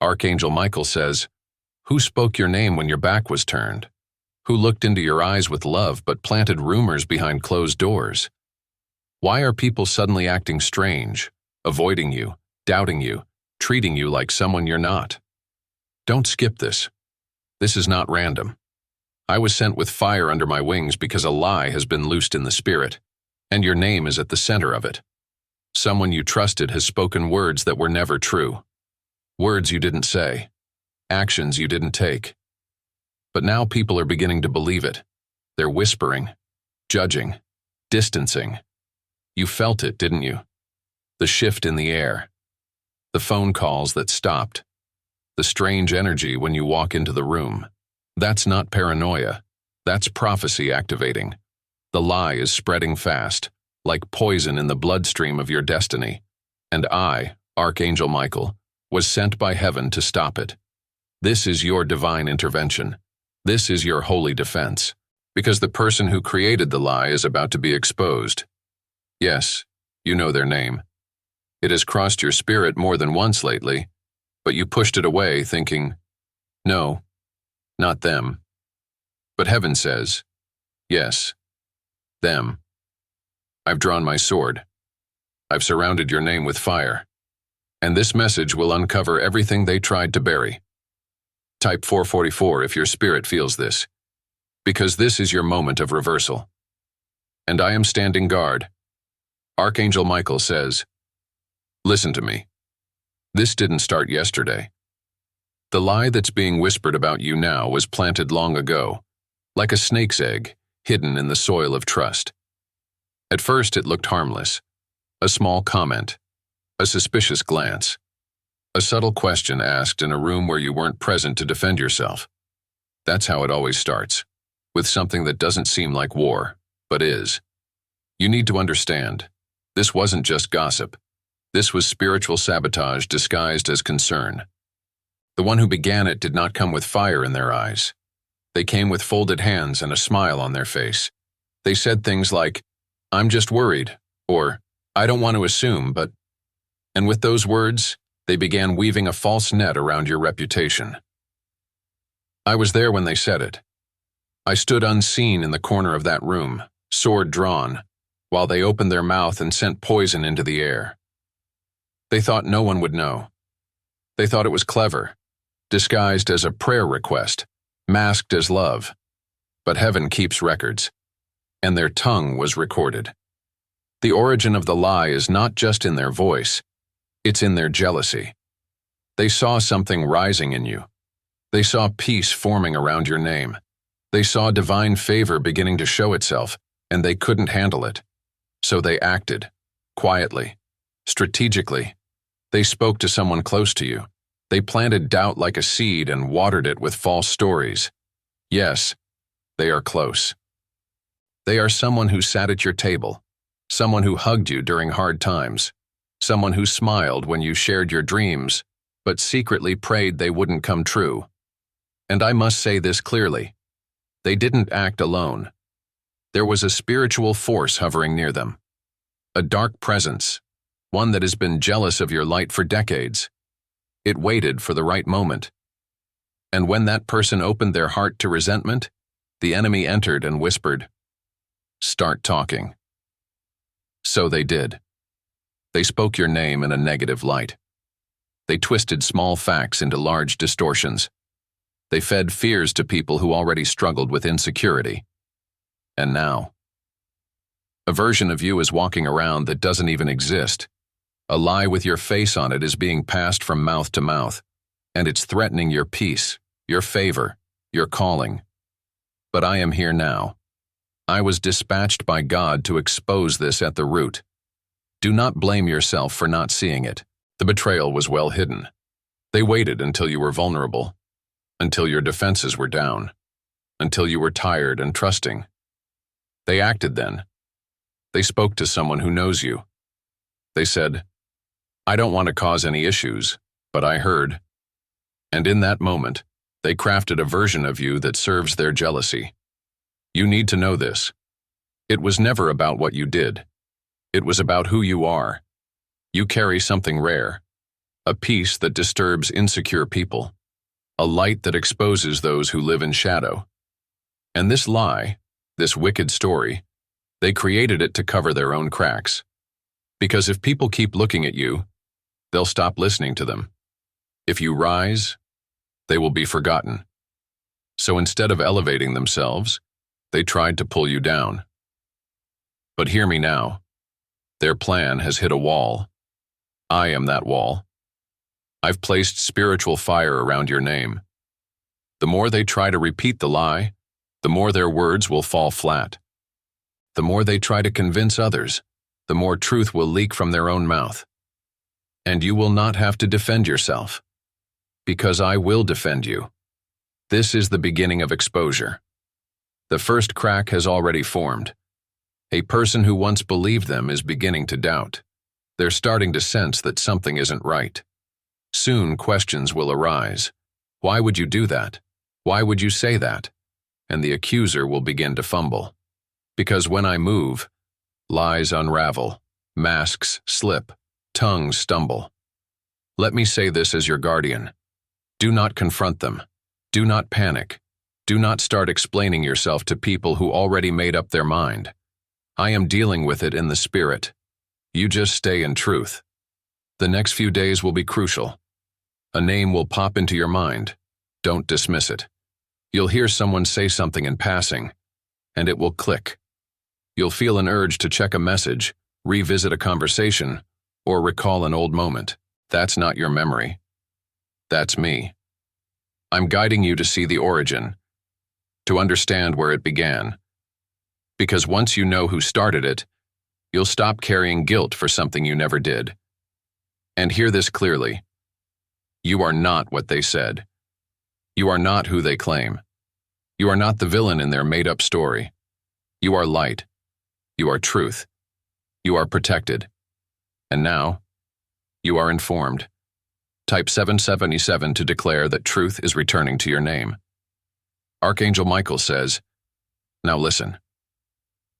Archangel Michael says, "Who spoke your name when your back was turned? Who looked into your eyes with love but planted rumors behind closed doors? Why are people suddenly acting strange, avoiding you, doubting you, treating you like someone you're not? Don't skip this. This is not random. I was sent with fire under my wings because a lie has been loosed in the spirit, and your name is at the center of it. Someone you trusted has spoken words that were never true. Words you didn't say. Actions you didn't take. But now people are beginning to believe it. They're whispering, judging, distancing. You felt it, didn't you? The shift in the air. The phone calls that stopped. The strange energy when you walk into the room. That's not paranoia. That's prophecy activating. The lie is spreading fast, like poison in the bloodstream of your destiny. And I, Archangel Michael, was sent by heaven to stop it. This is your divine intervention. This is your holy defense. Because the person who created the lie is about to be exposed. Yes, you know their name. It has crossed your spirit more than once lately, but you pushed it away thinking, no, not them. But heaven says, yes, them. I've drawn my sword. I've surrounded your name with fire. And this message will uncover everything they tried to bury. Type 444 if your spirit feels this, because this is your moment of reversal. And I am standing guard. Archangel Michael says, listen to me. This didn't start yesterday. The lie that's being whispered about you now was planted long ago, like a snake's egg, hidden in the soil of trust. At first it looked harmless. A small comment, a suspicious glance, a subtle question asked in a room where you weren't present to defend yourself. That's how it always starts, with something that doesn't seem like war, but is. You need to understand, this wasn't just gossip. This was spiritual sabotage disguised as concern. The one who began it did not come with fire in their eyes. They came with folded hands and a smile on their face. They said things like, I'm just worried, or I don't want to assume, but... And with those words, they began weaving a false net around your reputation. I was there when they said it. I stood unseen in the corner of that room, sword drawn, while they opened their mouth and sent poison into the air. They thought no one would know. They thought it was clever, disguised as a prayer request, masked as love. But heaven keeps records, and their tongue was recorded. The origin of the lie is not just in their voice, it's in their jealousy. They saw something rising in you. They saw peace forming around your name. They saw divine favor beginning to show itself, and they couldn't handle it. So they acted, quietly, strategically. They spoke to someone close to you. They planted doubt like a seed and watered it with false stories. Yes, they are close. They are someone who sat at your table, someone who hugged you during hard times, someone who smiled when you shared your dreams, but secretly prayed they wouldn't come true. And I must say this clearly. They didn't act alone. There was a spiritual force hovering near them. A dark presence, one that has been jealous of your light for decades. It waited for the right moment. And when that person opened their heart to resentment, the enemy entered and whispered, "Start talking." So they did. They spoke your name in a negative light. They twisted small facts into large distortions. They fed fears to people who already struggled with insecurity. And now, a version of you is walking around that doesn't even exist. A lie with your face on it is being passed from mouth to mouth, and it's threatening your peace, your favor, your calling. But I am here now. I was dispatched by God to expose this at the root. Do not blame yourself for not seeing it. The betrayal was well hidden. They waited until you were vulnerable, until your defenses were down, until you were tired and trusting. They acted then. They spoke to someone who knows you. They said, I don't want to cause any issues, but I heard. And in that moment, they crafted a version of you that serves their jealousy. You need to know this. It was never about what you did. It was about who you are. You carry something rare, a peace that disturbs insecure people, a light that exposes those who live in shadow. And this lie, this wicked story, they created it to cover their own cracks. Because if people keep looking at you, they'll stop listening to them. If you rise, they will be forgotten. So instead of elevating themselves, they tried to pull you down. But hear me now. Their plan has hit a wall. I am that wall. I've placed spiritual fire around your name. The more they try to repeat the lie, the more their words will fall flat. The more they try to convince others, the more truth will leak from their own mouth. And you will not have to defend yourself, because I will defend you. This is the beginning of exposure. The first crack has already formed. A person who once believed them is beginning to doubt. They're starting to sense that something isn't right. Soon questions will arise. Why would you do that? Why would you say that? And the accuser will begin to fumble. Because when I move, lies unravel, masks slip, tongues stumble. Let me say this as your guardian. Do not confront them. Do not panic. Do not start explaining yourself to people who already made up their mind. I am dealing with it in the spirit. You just stay in truth. The next few days will be crucial. A name will pop into your mind. Don't dismiss it. You'll hear someone say something in passing, and it will click. You'll feel an urge to check a message, revisit a conversation, or recall an old moment. That's not your memory. That's me. I'm guiding you to see the origin, to understand where it began. Because once you know who started it, you'll stop carrying guilt for something you never did. And hear this clearly. You are not what they said. You are not who they claim. You are not the villain in their made-up story. You are light. You are truth. You are protected. And now, you are informed. Type 777 to declare that truth is returning to your name. Archangel Michael says, now listen.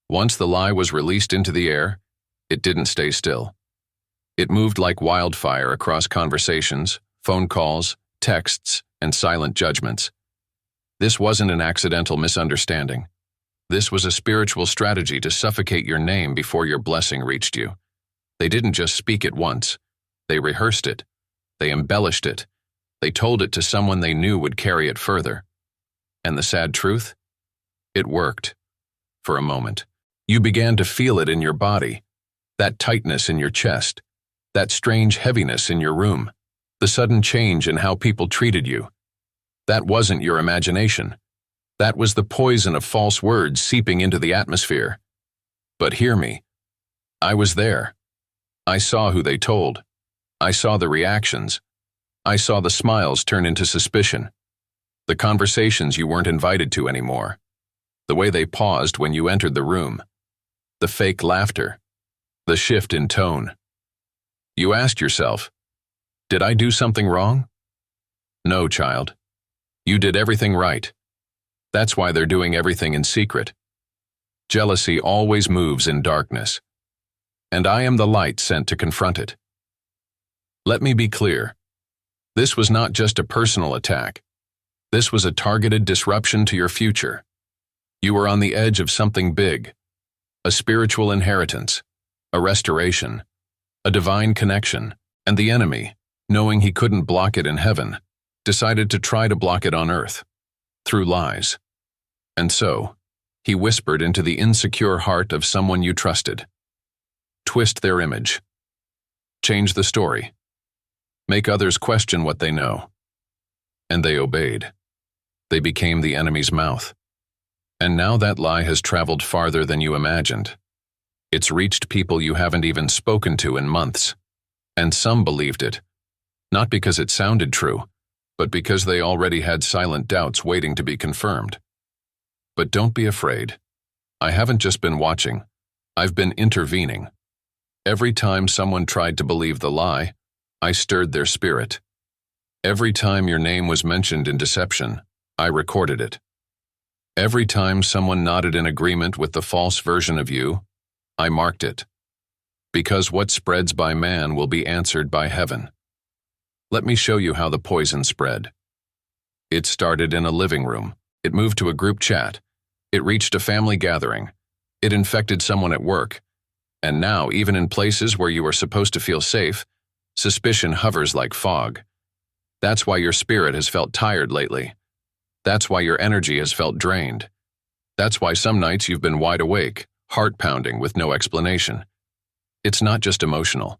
Once the lie was released into the air, it didn't stay still. It moved like wildfire across conversations, phone calls, texts, and silent judgments. This wasn't an accidental misunderstanding. This was a spiritual strategy to suffocate your name before your blessing reached you. They didn't just speak it once. They rehearsed it. They embellished it. They told it to someone they knew would carry it further. And the sad truth? It worked. For a moment. You began to feel it in your body. That tightness in your chest. That strange heaviness in your room. The sudden change in how people treated you. That wasn't your imagination. That was the poison of false words seeping into the atmosphere. But hear me. I was there. I saw who they told. I saw the reactions. I saw the smiles turn into suspicion. The conversations you weren't invited to anymore. The way they paused when you entered the room. The fake laughter. The shift in tone. You asked yourself, did I do something wrong? No, child. You did everything right. That's why they're doing everything in secret. Jealousy always moves in darkness. And I am the light sent to confront it. Let me be clear. This was not just a personal attack. This was a targeted disruption to your future. You were on the edge of something big. A spiritual inheritance. A restoration. A divine connection. And the enemy, knowing he couldn't block it in heaven, decided to try to block it on earth. Through lies. And so, he whispered into the insecure heart of someone you trusted. Twist their image. Change the story. Make others question what they know. And they obeyed. They became the enemy's mouth. And now that lie has traveled farther than you imagined. It's reached people you haven't even spoken to in months. And some believed it, not because it sounded true, but because they already had silent doubts waiting to be confirmed. But don't be afraid. I haven't just been watching. I've been intervening. Every time someone tried to believe the lie, I stirred their spirit. Every time your name was mentioned in deception, I recorded it. Every time someone nodded in agreement with the false version of you, I marked it. Because what spreads by man will be answered by heaven. Let me show you how the poison spread. It started in a living room. It moved to a group chat. It reached a family gathering. It infected someone at work. And now, even in places where you are supposed to feel safe, suspicion hovers like fog. That's why your spirit has felt tired lately. That's why your energy has felt drained. That's why some nights you've been wide awake, heart pounding with no explanation. It's not just emotional.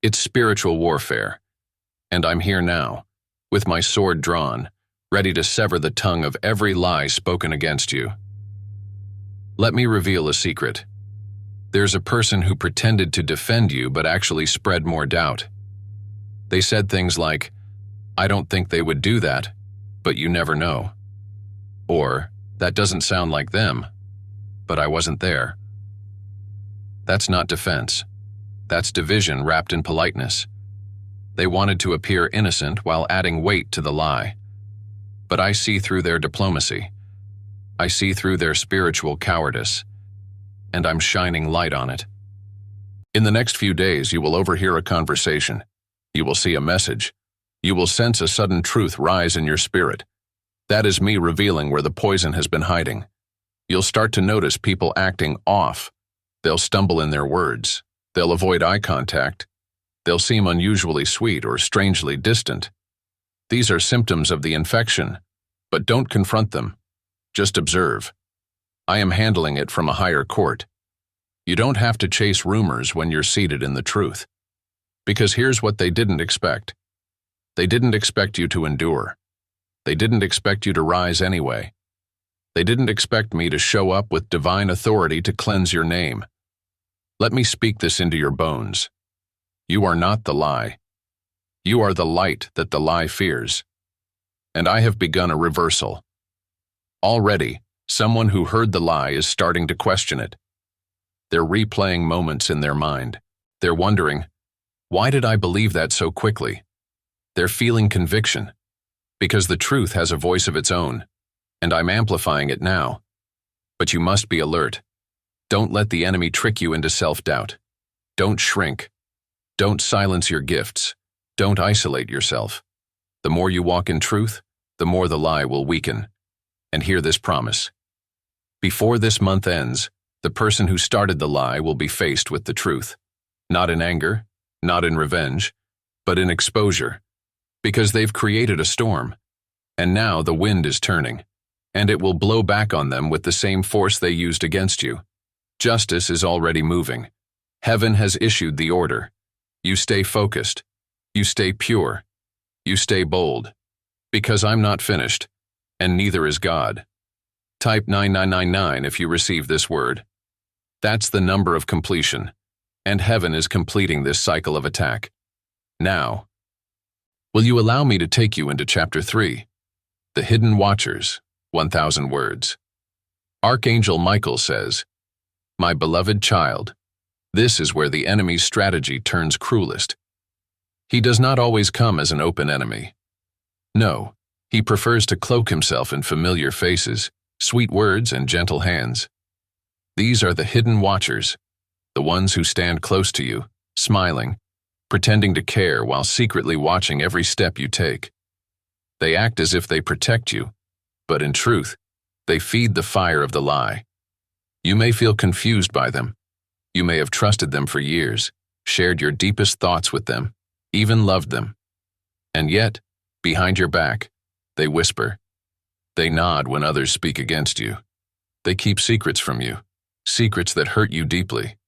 It's spiritual warfare. And I'm here now, with my sword drawn, ready to sever the tongue of every lie spoken against you. Let me reveal a secret. There's a person who pretended to defend you but actually spread more doubt. They said things like, "I don't think they would do that, but you never know." Or, "That doesn't sound like them, but I wasn't there." That's not defense. That's division wrapped in politeness. They wanted to appear innocent while adding weight to the lie. But I see through their diplomacy. I see through their spiritual cowardice. And I'm shining light on it. In the next few days, you will overhear a conversation. You will see a message. You will sense a sudden truth rise in your spirit. That is me revealing where the poison has been hiding. You'll start to notice people acting off. They'll stumble in their words. They'll avoid eye contact. They'll seem unusually sweet or strangely distant. These are symptoms of the infection, but don't confront them. Just observe. I am handling it from a higher court. You don't have to chase rumors when you're seated in the truth. Because here's what they didn't expect. They didn't expect you to endure. They didn't expect you to rise anyway. They didn't expect me to show up with divine authority to cleanse your name. Let me speak this into your bones. You are not the lie. You are the light that the lie fears. And I have begun a reversal. Already, someone who heard the lie is starting to question it. They're replaying moments in their mind. They're wondering, why did I believe that so quickly? They're feeling conviction, because the truth has a voice of its own, and I'm amplifying it now. But you must be alert. Don't let the enemy trick you into self-doubt. Don't shrink. Don't silence your gifts. Don't isolate yourself. The more you walk in truth, the more the lie will weaken. And hear this promise. Before this month ends, the person who started the lie will be faced with the truth. Not in anger, not in revenge, but in exposure. Because they've created a storm. And now the wind is turning. And it will blow back on them with the same force they used against you. Justice is already moving. Heaven has issued the order. You stay focused. You stay pure. You stay bold. Because I'm not finished, and neither is God. Type 9999 if you receive this word. That's the number of completion, and heaven is completing this cycle of attack. Now, will you allow me to take you into chapter 3? The Hidden Watchers, 1,000 words. Archangel Michael says, "My beloved child, this is where the enemy's strategy turns cruelest. He does not always come as an open enemy. No, he prefers to cloak himself in familiar faces, sweet words, and gentle hands. These are the hidden watchers, the ones who stand close to you, smiling, pretending to care while secretly watching every step you take. They act as if they protect you, but in truth, they feed the fire of the lie. You may feel confused by them. You may have trusted them for years, shared your deepest thoughts with them, even loved them. And yet, behind your back, they whisper. They nod when others speak against you. They keep secrets from you, secrets that hurt you deeply.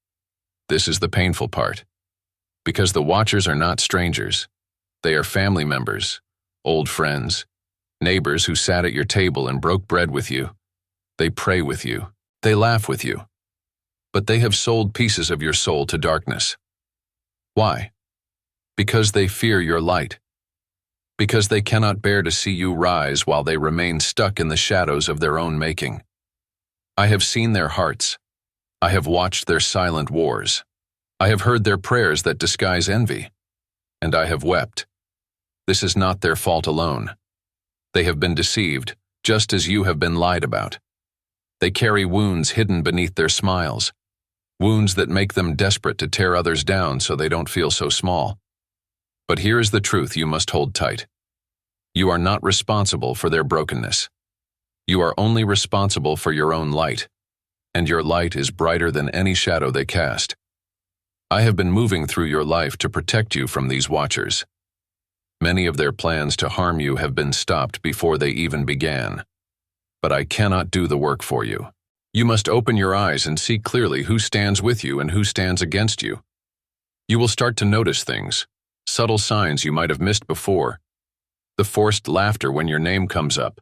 This is the painful part. Because the watchers are not strangers. They are family members, old friends, neighbors who sat at your table and broke bread with you. They pray with you. They laugh with you. But they have sold pieces of your soul to darkness. Why? Because they fear your light. Because they cannot bear to see you rise while they remain stuck in the shadows of their own making. I have seen their hearts. I have watched their silent wars. I have heard their prayers that disguise envy. And I have wept. This is not their fault alone. They have been deceived, just as you have been lied about. They carry wounds hidden beneath their smiles, wounds that make them desperate to tear others down so they don't feel so small. But here is the truth you must hold tight. You are not responsible for their brokenness. You are only responsible for your own light, and your light is brighter than any shadow they cast. I have been moving through your life to protect you from these watchers. Many of their plans to harm you have been stopped before they even began. But I cannot do the work for you. You must open your eyes and see clearly who stands with you and who stands against you. You will start to notice things, subtle signs you might have missed before. The forced laughter when your name comes up.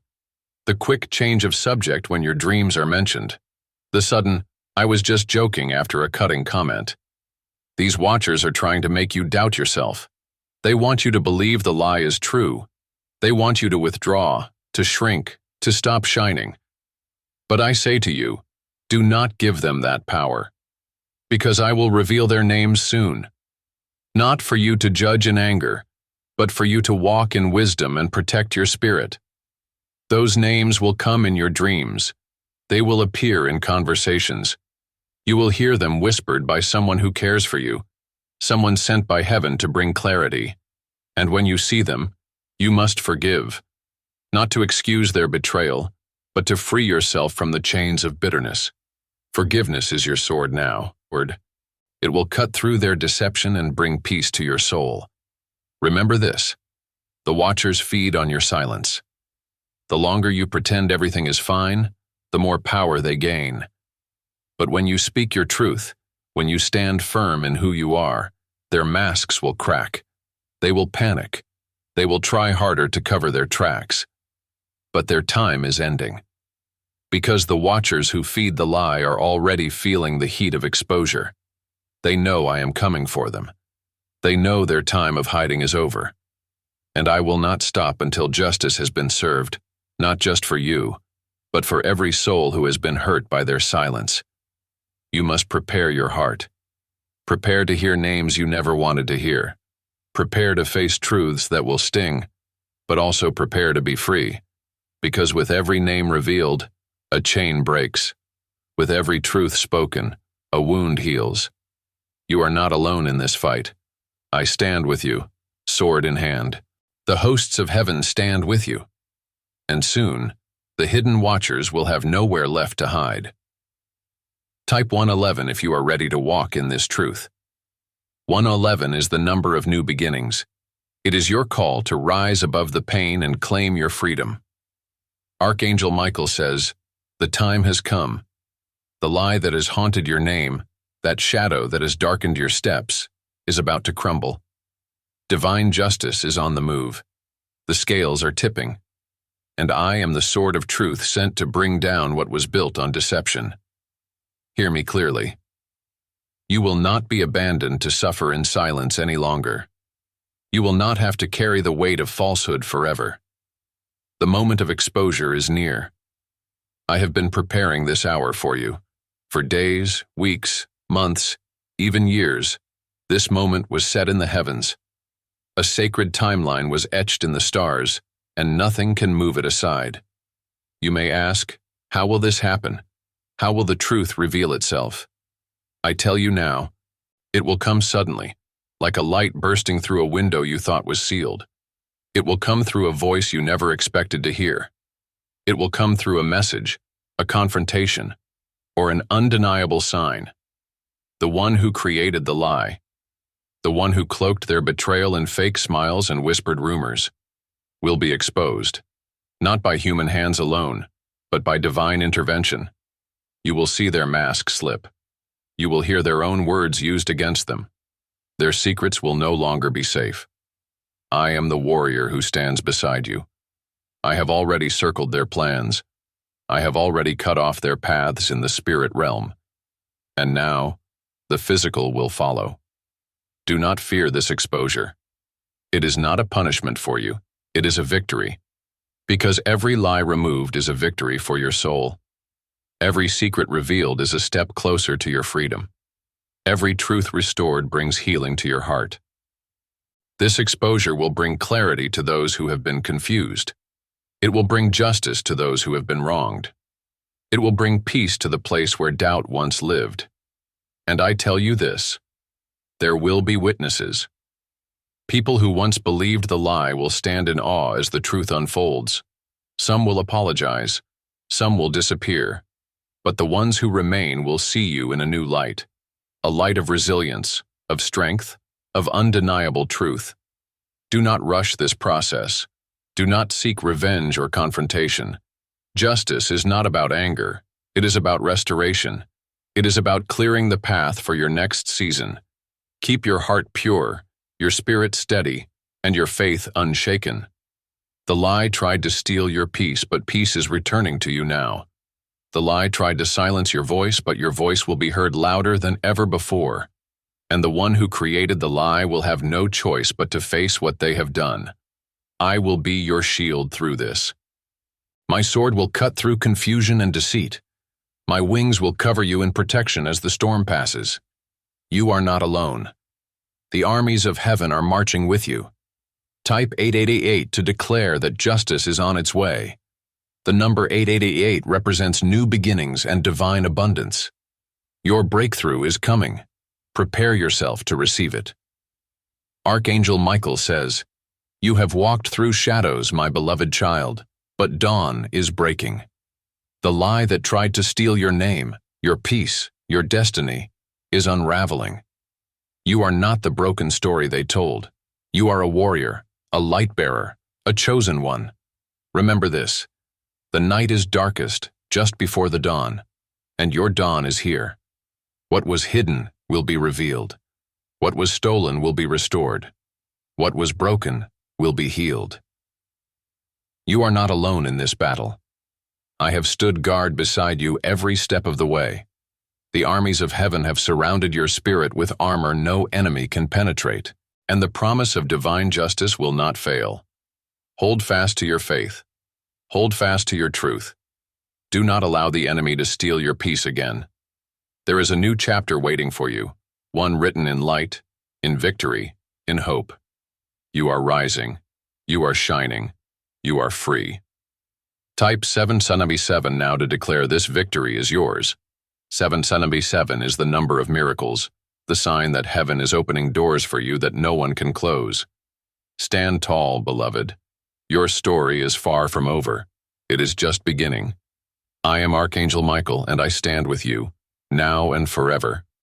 The quick change of subject when your dreams are mentioned. The sudden, "I was just joking" after a cutting comment. These watchers are trying to make you doubt yourself. They want you to believe the lie is true. They want you to withdraw, to shrink, to stop shining. But I say to you, do not give them that power, because I will reveal their names soon. Not for you to judge in anger, but for you to walk in wisdom and protect your spirit. Those names will come in your dreams. They will appear in conversations. You will hear them whispered by someone who cares for you, someone sent by heaven to bring clarity. And when you see them, you must forgive, not to excuse their betrayal, but to free yourself from the chains of bitterness. Forgiveness is your sword now, word. It will cut through their deception and bring peace to your soul. Remember this: the watchers feed on your silence. The longer you pretend everything is fine, the more power they gain. But when you speak your truth, when you stand firm in who you are, their masks will crack. They will panic. They will try harder to cover their tracks. But their time is ending. Because the watchers who feed the lie are already feeling the heat of exposure. They know I am coming for them. They know their time of hiding is over. And I will not stop until justice has been served, not just for you, but for every soul who has been hurt by their silence. You must prepare your heart. Prepare to hear names you never wanted to hear. Prepare to face truths that will sting, but also prepare to be free. Because with every name revealed, a chain breaks. With every truth spoken, a wound heals. You are not alone in this fight. I stand with you, sword in hand. The hosts of heaven stand with you. And soon, the hidden watchers will have nowhere left to hide. Type 111 if you are ready to walk in this truth. 111 is the number of new beginnings. It is your call to rise above the pain and claim your freedom. Archangel Michael says, "The time has come. The lie that has haunted your name, that shadow that has darkened your steps, is about to crumble. Divine justice is on the move. The scales are tipping. And I am the sword of truth sent to bring down what was built on deception." Hear me clearly. You will not be abandoned to suffer in silence any longer. You will not have to carry the weight of falsehood forever. The moment of exposure is near. I have been preparing this hour for you. For days, weeks, months, even years, this moment was set in the heavens. A sacred timeline was etched in the stars, and nothing can move it aside. You may ask, how will this happen? How will the truth reveal itself? I tell you now, it will come suddenly, like a light bursting through a window you thought was sealed. It will come through a voice you never expected to hear. It will come through a message, a confrontation, or an undeniable sign. The one who created the lie, the one who cloaked their betrayal in fake smiles and whispered rumors, will be exposed, not by human hands alone, but by divine intervention. You will see their mask slip. You will hear their own words used against them. Their secrets will no longer be safe. I am the warrior who stands beside you. I have already circled their plans. I have already cut off their paths in the spirit realm. And now, the physical will follow. Do not fear this exposure. It is not a punishment for you. It is a victory. Because every lie removed is a victory for your soul. Every secret revealed is a step closer to your freedom. Every truth restored brings healing to your heart. This exposure will bring clarity to those who have been confused. It will bring justice to those who have been wronged. It will bring peace to the place where doubt once lived. And I tell you this, there will be witnesses. People who once believed the lie will stand in awe as the truth unfolds. Some will apologize, some will disappear, but the ones who remain will see you in a new light, a light of resilience, of strength, of undeniable truth. Do not rush this process. Do not seek revenge or confrontation. Justice is not about anger. It is about restoration. It is about clearing the path for your next season. Keep your heart pure, your spirit steady, and your faith unshaken. The lie tried to steal your peace, but peace is returning to you now. The lie tried to silence your voice, but your voice will be heard louder than ever before. And the one who created the lie will have no choice but to face what they have done. I will be your shield through this. My sword will cut through confusion and deceit. My wings will cover you in protection as the storm passes. You are not alone. The armies of heaven are marching with you. Type 888 to declare that justice is on its way. The number 888 represents new beginnings and divine abundance. Your breakthrough is coming. Prepare yourself to receive it. Archangel Michael says, "You have walked through shadows, my beloved child, but dawn is breaking. The lie that tried to steal your name, your peace, your destiny, is unraveling. You are not the broken story they told. You are a warrior, a light bearer, a chosen one. Remember this: the night is darkest just before the dawn, and your dawn is here. What was hidden will be revealed. What was stolen will be restored. What was broken will be healed. You are not alone in this battle. I have stood guard beside you every step of the way. The armies of heaven have surrounded your spirit with armor no enemy can penetrate, and the promise of divine justice will not fail. Hold fast to your faith. Hold fast to your truth. Do not allow the enemy to steal your peace again. There is a new chapter waiting for you, one written in light, in victory, in hope. You are rising. You are shining. You are free. Type 777 now to declare this victory is yours. 777 is the number of miracles, the sign that heaven is opening doors for you that no one can close. Stand tall, beloved. Your story is far from over. It is just beginning. I am Archangel Michael, and I stand with you, now and forever.